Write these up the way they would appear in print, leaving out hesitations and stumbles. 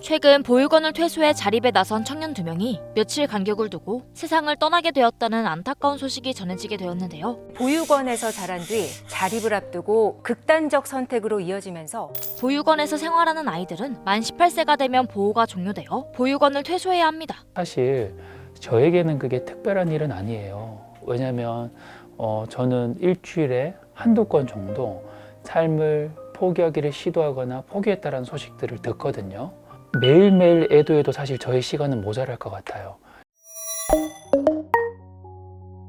최근 보육원을 퇴소해 자립에 나선 청년 2명이 며칠 간격을 두고 세상을 떠나게 되었다는 안타까운 소식이 전해지게 되었는데요. 보육원에서 자란 뒤 자립을 앞두고 극단적 선택으로 이어지면서 보육원에서 생활하는 아이들은 만 18세가 되면 보호가 종료되어 보육원을 퇴소해야 합니다. 사실 저에게는 그게 특별한 일은 아니에요. 왜냐하면 저는 일주일에 한두 건 정도 삶을 포기하기를 시도하거나 포기했다는 소식들을 듣거든요. 매일매일 애도해도 사실 저의 시간은 모자랄 것 같아요.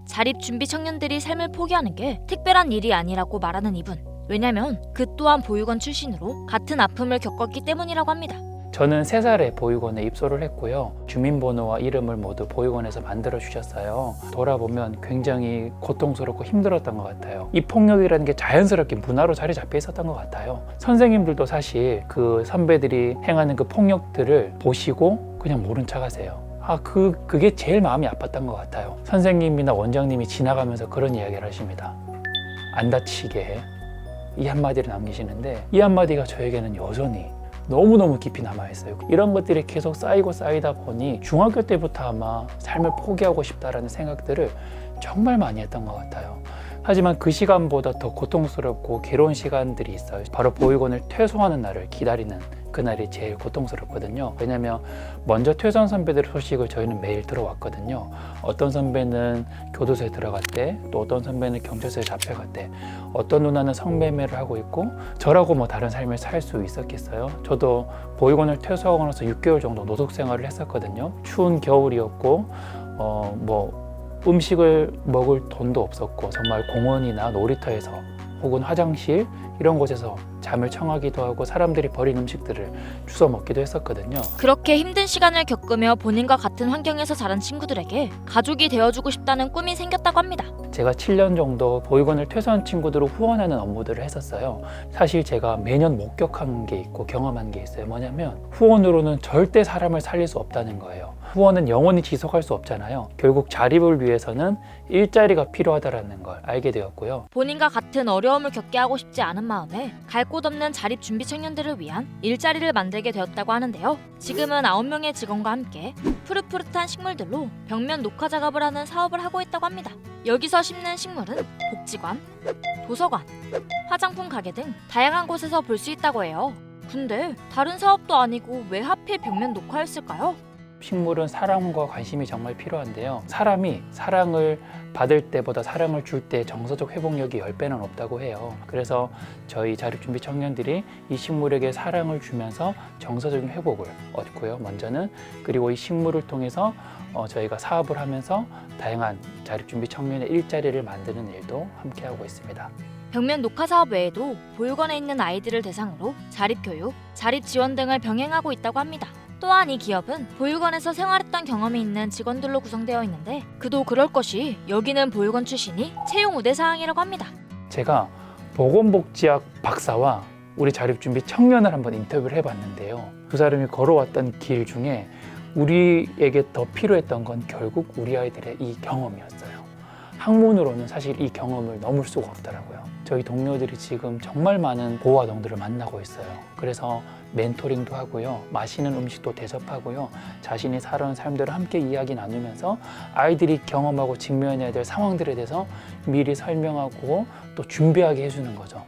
자립 준비 청년들이 삶을 포기하는 게 특별한 일이 아니라고 말하는 이분. 왜냐면 그 또한 보육원 출신으로 같은 아픔을 겪었기 때문이라고 합니다. 저는 3살에 보육원에 입소를 했고요. 주민번호와 이름을 모두 보육원에서 만들어 주셨어요. 돌아보면 굉장히 고통스럽고 힘들었던 것 같아요. 이 폭력이라는 게 자연스럽게 문화로 자리 잡혀 있었던 것 같아요. 선생님들도 사실 그 선배들이 행하는 그 폭력들을 보시고 그냥 모른 척 하세요. 그게 제일 마음이 아팠던 것 같아요. 선생님이나 원장님이 지나가면서 그런 이야기를 하십니다. 안 다치게 해. 이 한마디를 남기시는데 이 한마디가 저에게는 여전히 너무너무 깊이 남아있어요. 이런 것들이 계속 쌓이다 보니 중학교 때부터 아마 삶을 포기하고 싶다라는 생각들을 정말 많이 했던 것 같아요. 하지만 그 시간보다 더 고통스럽고 괴로운 시간들이 있어요. 바로 보육원을 퇴소하는 날을 기다리는 그날이 제일 고통스럽거든요. 왜냐하면 먼저 퇴소한 선배들의 소식을 저희는 매일 들어왔거든요. 어떤 선배는 교도소에 들어갔대, 또 어떤 선배는 경찰서에 잡혀갔대, 어떤 누나는 성매매를 하고 있고 저라고 뭐 다른 삶을 살 수 있었겠어요? 저도 보육원을 퇴소하고 나서 6개월 정도 노숙 생활을 했었거든요. 추운 겨울이었고 음식을 먹을 돈도 없었고 정말 공원이나 놀이터에서 혹은 화장실 이런 곳에서 잠을 청하기도 하고 사람들이 버린 음식들을 주워 먹기도 했었거든요. 그렇게 힘든 시간을 겪으며 본인과 같은 환경에서 자란 친구들에게 가족이 되어주고 싶다는 꿈이 생겼다고 합니다. 제가 7년 정도 보육원을 퇴소한 친구들을 후원하는 업무들을 했었어요. 사실 제가 매년 목격한 게 있고 경험한 게 있어요. 뭐냐면 후원으로는 절대 사람을 살릴 수 없다는 거예요. 후원은 영원히 지속할 수 없잖아요. 결국 자립을 위해서는 일자리가 필요하다는 걸 알게 되었고요. 본인과 같은 어려움을 겪게 하고 싶지 않은 마음에 갈 곳 없는 자립 준비 청년들을 위한 일자리를 만들게 되었다고 하는데요. 지금은 9명의 직원과 함께 푸릇푸릇한 식물들로 벽면 녹화 작업을 하는 사업을 하고 있다고 합니다. 여기서 심는 식물은 복지관, 도서관, 화장품 가게 등 다양한 곳에서 볼 수 있다고 해요. 근데 다른 사업도 아니고 왜 하필 벽면 녹화였을까요? 식물은 사랑과 관심이 정말 필요한데요. 사람이 사랑을 받을 때보다 사랑을 줄 때 정서적 회복력이 10배는 없다고 해요. 그래서 저희 자립준비 청년들이 이 식물에게 사랑을 주면서 정서적인 회복을 얻고요. 먼저는 그리고 이 식물을 통해서 저희가 사업을 하면서 다양한 자립준비 청년의 일자리를 만드는 일도 함께 하고 있습니다. 벽면 녹화 사업 외에도 보육원에 있는 아이들을 대상으로 자립교육, 자립지원 등을 병행하고 있다고 합니다. 또한 이 기업은 보육원에서 생활했던 경험이 있는 직원들로 구성되어 있는데 그도 그럴 것이 여기는 보육원 출신이 채용 우대사항이라고 합니다. 제가 보건복지학 박사와 우리 자립준비 청년을 한번 인터뷰를 해봤는데요. 두 사람이 걸어왔던 길 중에 우리에게 더 필요했던 건 결국 우리 아이들의 이 경험이었어요. 학문으로는 사실 이 경험을 넘을 수가 없더라고요. 저희 동료들이 지금 정말 많은 보호아동들을 만나고 있어요. 그래서 멘토링도 하고요. 맛있는 음식도 대접하고요. 자신이 살아온 삶들을 함께 이야기 나누면서 아이들이 경험하고 직면해야 될 상황들에 대해서 미리 설명하고 또 준비하게 해주는 거죠.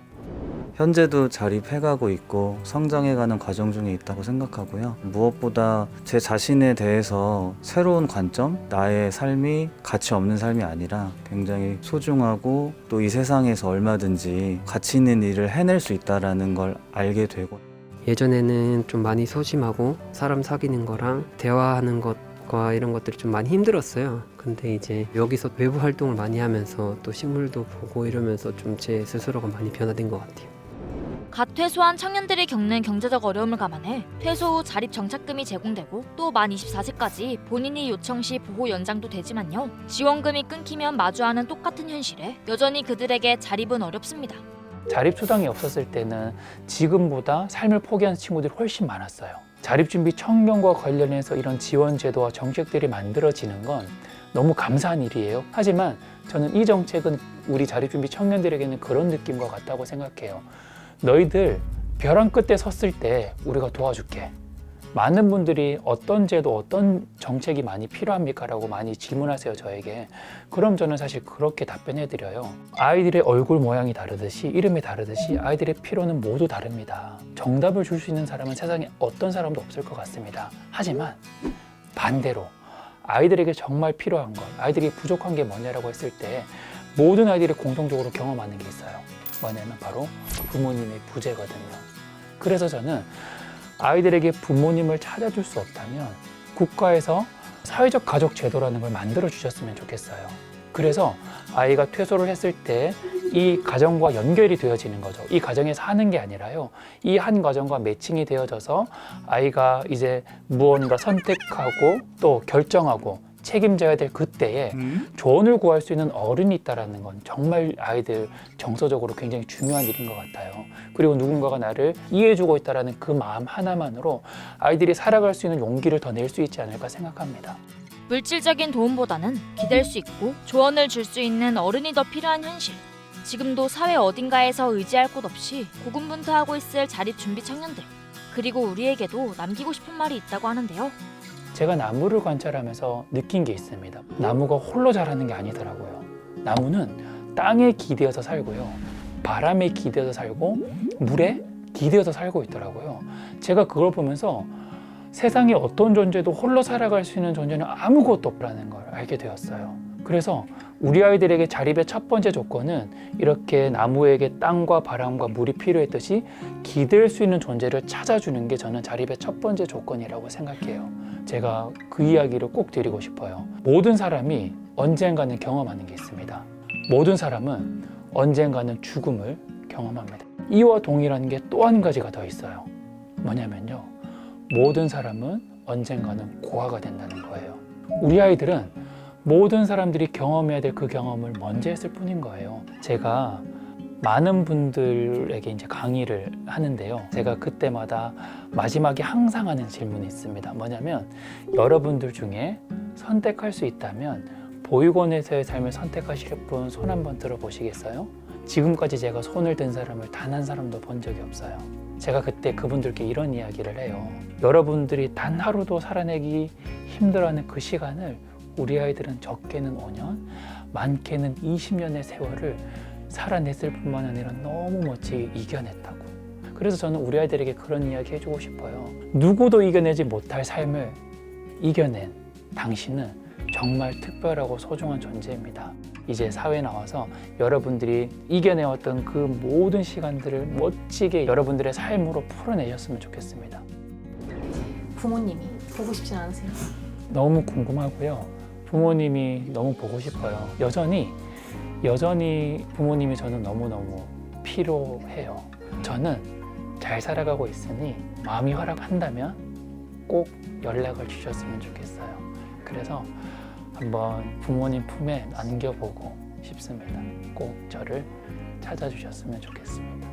현재도 자립해가고 있고 성장해가는 과정 중에 있다고 생각하고요. 무엇보다 제 자신에 대해서 새로운 관점, 나의 삶이 가치 없는 삶이 아니라 굉장히 소중하고 또 이 세상에서 얼마든지 가치 있는 일을 해낼 수 있다는 걸 알게 되고 예전에는 좀 많이 소심하고 사람 사귀는 거랑 대화하는 것과 이런 것들이 좀 많이 힘들었어요. 근데 이제 여기서 외부 활동을 많이 하면서 또 식물도 보고 이러면서 좀 제 스스로가 많이 변화된 것 같아요. 갓 퇴소한 청년들이 겪는 경제적 어려움을 감안해 퇴소 후 자립 정착금이 제공되고 또 만 24세까지 본인이 요청 시 보호 연장도 되지만요. 지원금이 끊기면 마주하는 똑같은 현실에 여전히 그들에게 자립은 어렵습니다. 자립수당이 없었을 때는 지금보다 삶을 포기한 친구들이 훨씬 많았어요. 자립준비 청년과 관련해서 이런 지원제도와 정책들이 만들어지는 건 너무 감사한 일이에요. 하지만 저는 이 정책은 우리 자립준비 청년들에게는 그런 느낌과 같다고 생각해요. 너희들 벼랑 끝에 섰을 때 우리가 도와줄게. 많은 분들이 어떤 제도, 어떤 정책이 많이 필요합니까? 라고 많이 질문하세요, 저에게. 그럼 저는 사실 그렇게 답변해 드려요. 아이들의 얼굴 모양이 다르듯이, 이름이 다르듯이 아이들의 필요는 모두 다릅니다. 정답을 줄 수 있는 사람은 세상에 어떤 사람도 없을 것 같습니다. 하지만 반대로 아이들에게 정말 필요한 것, 아이들이 부족한 게 뭐냐라고 했을 때 모든 아이들이 공통적으로 경험하는 게 있어요. 뭐냐면 바로 부모님의 부재거든요. 그래서 저는 아이들에게 부모님을 찾아줄 수 없다면 국가에서 사회적 가족 제도라는 걸 만들어 주셨으면 좋겠어요. 그래서 아이가 퇴소를 했을 때 이 가정과 연결이 되어지는 거죠. 이 가정에 사는 게 아니라요. 이 한 가정과 매칭이 되어져서 아이가 이제 무언가 선택하고 또 결정하고 책임져야 될 그때에 조언을 구할 수 있는 어른이 있다는 건 정말 아이들 정서적으로 굉장히 중요한 일인 것 같아요. 그리고 누군가가 나를 이해해주고 있다는 그 마음 하나만으로 아이들이 살아갈 수 있는 용기를 더 낼 수 있지 않을까 생각합니다. 물질적인 도움보다는 기댈 수 있고 조언을 줄 수 있는 어른이 더 필요한 현실. 지금도 사회 어딘가에서 의지할 곳 없이 고군분투하고 있을 자립준비 청년들. 그리고 우리에게도 남기고 싶은 말이 있다고 하는데요. 제가 나무를 관찰하면서 느낀 게 있습니다. 나무가 홀로 자라는 게 아니더라고요. 나무는 땅에 기대어서 살고요. 바람에 기대어서 살고 물에 기대어서 살고 있더라고요. 제가 그걸 보면서 세상에 어떤 존재도 홀로 살아갈 수 있는 존재는 아무것도 없다는 걸 알게 되었어요. 그래서 우리 아이들에게 자립의 첫 번째 조건은 이렇게 나무에게 땅과 바람과 물이 필요했듯이 기댈 수 있는 존재를 찾아주는 게 저는 자립의 첫 번째 조건이라고 생각해요. 제가 그 이야기를 꼭 드리고 싶어요. 모든 사람이 언젠가는 경험하는 게 있습니다. 모든 사람은 언젠가는 죽음을 경험합니다. 이와 동일한 게 또 한 가지가 더 있어요. 뭐냐면요. 모든 사람은 언젠가는 고아가 된다는 거예요. 우리 아이들은 모든 사람들이 경험해야 될 그 경험을 먼저 했을 뿐인 거예요. 제가 많은 분들에게 이제 강의를 하는데요. 제가 그때마다 마지막에 항상 하는 질문이 있습니다. 뭐냐면 여러분들 중에 선택할 수 있다면 보육원에서의 삶을 선택하실 분 손 한번 들어보시겠어요? 지금까지 제가 손을 든 사람을 단 한 사람도 본 적이 없어요. 제가 그때 그분들께 이런 이야기를 해요. 여러분들이 단 하루도 살아내기 힘들어하는 그 시간을 우리 아이들은 적게는 5년, 많게는 20년의 세월을 살아냈을 뿐만 아니라 너무 멋지게 이겨냈다고. 그래서 저는 우리 아이들에게 그런 이야기 해주고 싶어요. 누구도 이겨내지 못할 삶을 이겨낸 당신은 정말 특별하고 소중한 존재입니다. 이제 사회에 나와서 여러분들이 이겨내왔던 그 모든 시간들을 멋지게 여러분들의 삶으로 풀어내셨으면 좋겠습니다. 부모님이 보고 싶진 않으세요? 너무 궁금하고요. 부모님이 너무 보고 싶어요. 여전히 부모님이 저는 너무너무 필요해요. 저는 잘 살아가고 있으니 마음이 허락한다면 꼭 연락을 주셨으면 좋겠어요. 그래서 한번 부모님 품에 안겨보고 싶습니다. 꼭 저를 찾아주셨으면 좋겠습니다.